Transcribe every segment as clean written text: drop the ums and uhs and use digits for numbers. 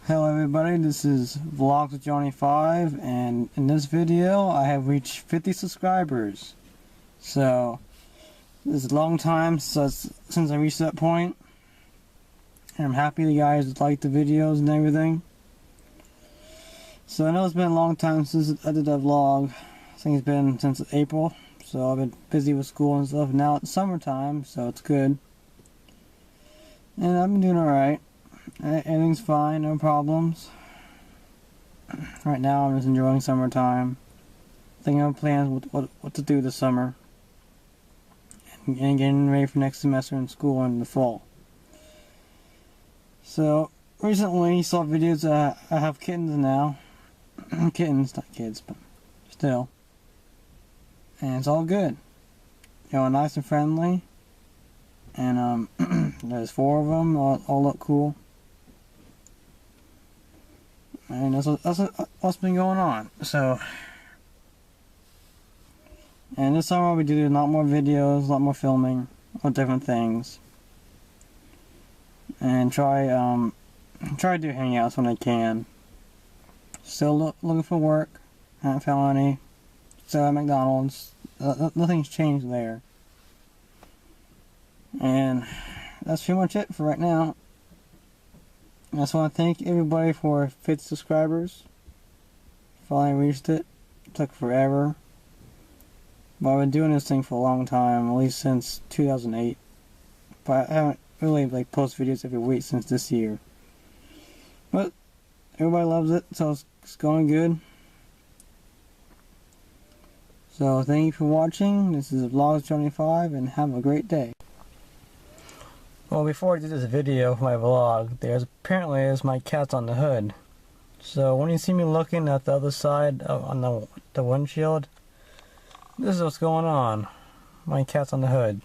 Hello everybody, this is Vlogs with Johnny 5, and in this video I have reached 50 subscribers. So this is a long time since I reached that point, and I'm happy you guys like the videos and everything. So I know it's been a long time since I did that vlog. I think it's been since April, so I've been busy with school and stuff. Now it's summertime, so it's good, and I've been doing alright. Everything's fine, no problems. Right now I'm just enjoying summertime. Thinking of plans what to do this summer. And getting ready for next semester in school in the fall. So, recently you saw videos that I have kittens now. Kittens, not kids, but still. And it's all good. You know, nice and friendly. And there's 4 of them, all look cool. And that's what's been going on. So, and this summer I'll be doing a lot more videos, a lot more filming of different things, and try to do hangouts when I can. Still looking for work. Haven't found any. Still at McDonald's. Nothing's changed there. And that's pretty much it for right now. I just want to thank everybody for 50 subscribers. Finally reached it. It took forever. But I've been doing this thing for a long time, at least since 2008. But I haven't really posted videos every week since this year. But everybody loves it, so it's going good. So thank you for watching. This is Vlogs Johnny 5, and have a great day. Well, before I did this video for my vlog, apparently my cat's on the hood. So when you see me looking at the other side on the windshield, this is what's going on. My cat's on the hood.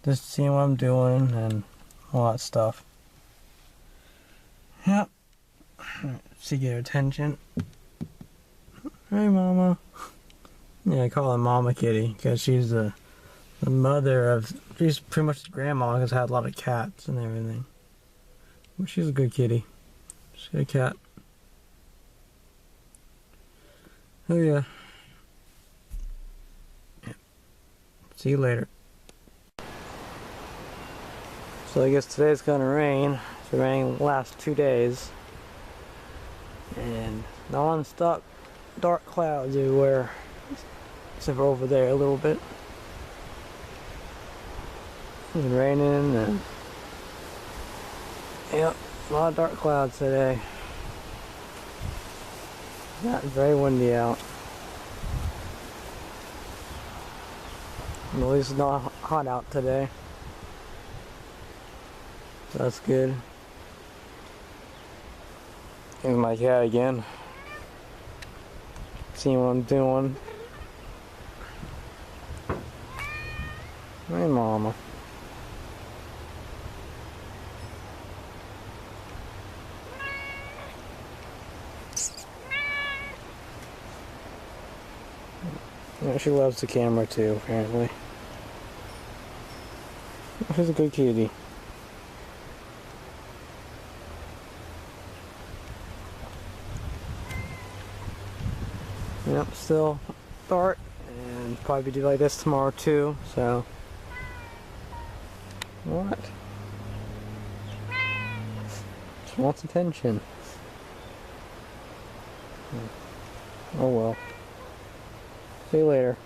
Just seeing what I'm doing and all that stuff. Yep. She get her attention. Hey, Mama. Yeah, I call her Mama Kitty because she's the mother of, she's pretty much the grandma because I had a lot of cats and everything. But she's a good kitty. She's a good cat. Oh yeah. See you later. So I guess today's gonna rain. It's been raining the last 2 days. And non-stop dark clouds everywhere. Except for over there a little bit. It's been raining and yep, a lot of dark clouds today. Not very windy out. At least it's not hot out today. So that's good. Here's my cat again. Seeing what I'm doing. Hey, Mama. Yeah, she loves the camera too, apparently. She's a good kitty. Yep, still dark, and probably do like this tomorrow too, so. What? She wants attention. Oh well. See you later.